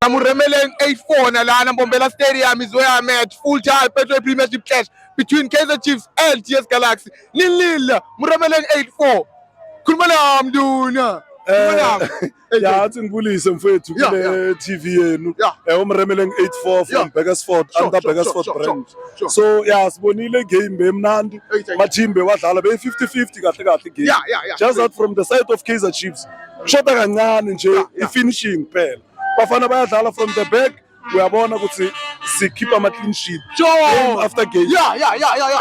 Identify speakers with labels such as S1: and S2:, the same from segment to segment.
S1: I'm remeling 8-4 nalana Mbombela Stadium is where I'm at. Full time Petro Premiership clash between Kaizer Chiefs and TS Galaxy. Nil-nil. Remeling 8-4. Khuluma mduna.
S2: Ya athi ngibulise mfethu kule TV yenu umremeleng 8-4 from Beresford under Beresford branch. So yeah sibonile game bemnandi mathimbe wadlala be 50-50 kahle kahle game. Just that from the side of Kaizer Chiefs shoda kancane nje i-finishing phela. Bafana bayadlala from the back uyabona ukuthi sikhipha ama clean sheet game after game.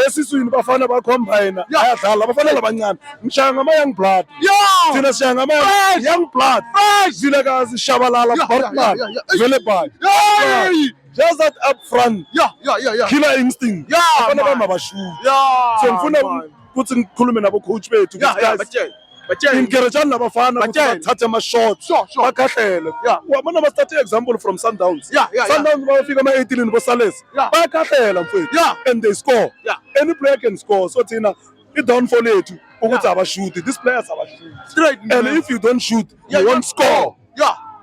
S2: Esiswini bafana bacombine bayadlala bafana labancane ngishaya ngama young blood. Thina sishaya ngama young blood. Zilekazi Shabalala Bartman vele bhayi. Just that up front killer instinct bafana bamabashu. So ngifuna ukuthi ngikhulume nabo coach bethu encourage nabafana ukuthi bathathe ama shots bakhahlele. Wabona ba start example from Sundowns. Sundowns bafika ama 18 boSales bayakhahlela mfethu and they score. Any player can score. So thina i-downfall yethu ukuthi abashoot. These players abashoot straight, and if you don't shoot you won't score.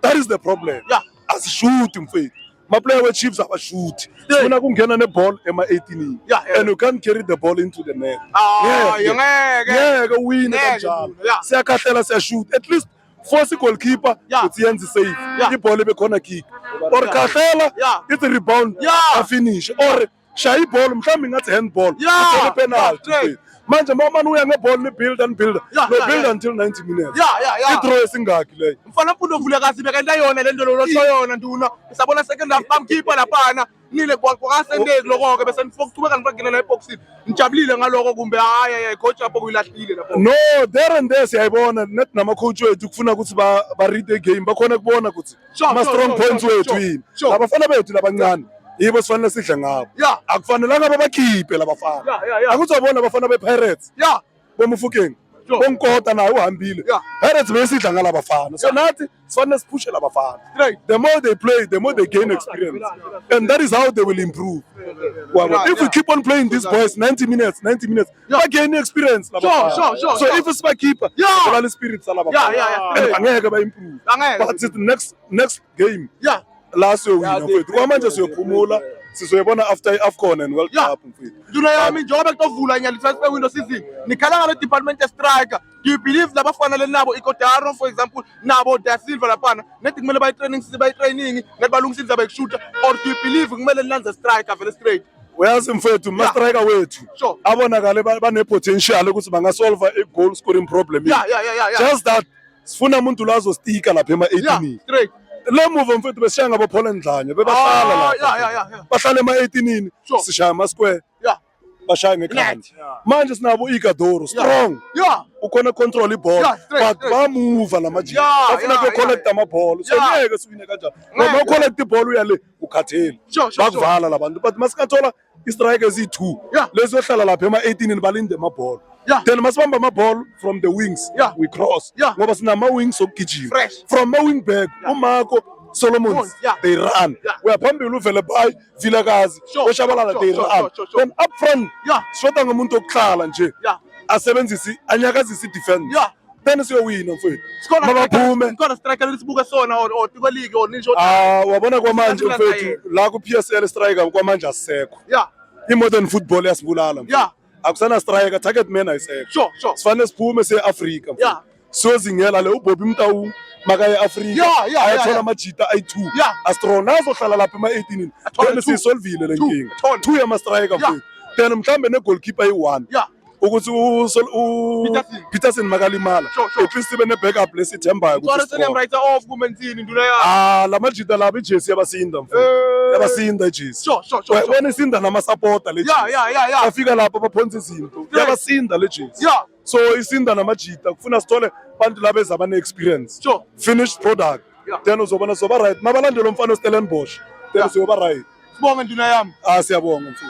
S2: That is the problem. Asishoot mfethu. My player with Chiefs abashoot. Sifuna kungena neball ema 18 and you can't carry the ball into the net. Ngeke win kanjalo. Siyakhahlela siyashoot. At least force goalkeeper ukuthi yenze save. Ibhola bekhona kick. Or khahlela it's a rebound a finish or shaya ibhola mhlawumbe ngathi handball it's penalty. Manje mama uya ngeball ni build and build. No build until 90 minutes. I-draw esingaki leyo.
S1: Mfana mfundo uvule kazi bekenda yona lento lo yona nduna. Sabona second half bamkhipha laphana. Nile kwakasendezi lokho ke bese nifokuthubeka nifakile la eboxini. Nijabulile ngaloko kumbe hayi coach apho kuyilahlile lapho.
S2: No, there and there siyayibona net nama coach wethu kufuna ukuthi ba read the game bakhona kubona ukuthi ma strong points wethu yini. Labafana bethu labancane yibo sifanele sidle ngabo. Akufanelanga babakhiphe labafana. Akuzobona abafana bePirates. Bomufukeng. Bonkota naye uhambile. Pirates besidla ngalabafana. So nathi sifanele sipushe labafana. The more they play, the more they gain experience. And that is how they will improve. If we keep on playing these boys 90 minutes, they gain experience. So if it's my keeper, the spirits are angeke ba improve. But the next game. Last year we kwamanje siyophumula sizoyibona after AFCON and World Cup mfethu.
S1: Nduna yami njengoba kutavula nyali transfer window season nikhala ngale department striker. Do you believe labafanele nabo iKodaro for example nabo Da Silva laphana nethi kumele bayi training nethi balungisile zabe kushuta, or do you believe kumele nilanze striker vele straight?
S2: Uyazi mfethu ma striker wethu abonakale bane potential ukuthi bangasolve a goal scoring problem. Just that sifuna umuntu lazo stika lapha ema 18.
S1: Straight.
S2: Le move mfethu besishaya ngabo Paul Ndlanya bebahlala la. Bahlala ema 18 sishaya ama square. Bashaya ngekhanda. Manje sinabo iKodaro strong. Ukhona control iball but ba move lamajita. Bafuna ku collect ama ball. So ngeke siwine kanjalo. Noma collect iball uyale ukhatheli. Bakuvala labantu but masikathola i-strikers i2 lezohlala lapha ema 18 balinde ama ball. Then masibamba ama ball from the wings we cross ngoba sinama wings okugijima from my wing back uMarco Solomons they run uyaphambili uvele bay Vilakazi oShabalala they run then up front shoda ngomuntu okuhlala nje asebenzisi anyakazisa defense then siyowina mfethu mabaphume
S1: khona striker lesibuka sona or tiko league or ninjo.
S2: Wabona kwamanje mfethu la ku PSL striker kwamanje asisekho. I-modern football yasibulala mfethu. Akusana striker target man ayisekho. Sifanele siphume se-Africa mfethu. Sozingela le uBobby Mtaung makaye Africa ayathola amajita ayi2 Astron azohlala lapha ema 18 then sisolvile le nkinga 2 yama striker mfethu then mhlambe ne goalkeeper ayi1 ukuthi Peterson makalimala at least sibe ne backup lesithembayo
S1: ukuthi
S2: lamajita laba ijersey yabasinda mfethu yabasinda ijersey wena isinda nama supporter le jersey afika lapha baphonza izinto yabasinda le jersey. So isinda namajita kufuna sithole abantu laba ezabane experience finished product then uzobona zoba right mabalandela umfana uStellenbosch then uzoba right.
S1: Sibonge nduna yami.
S2: Siyabonga mfethu.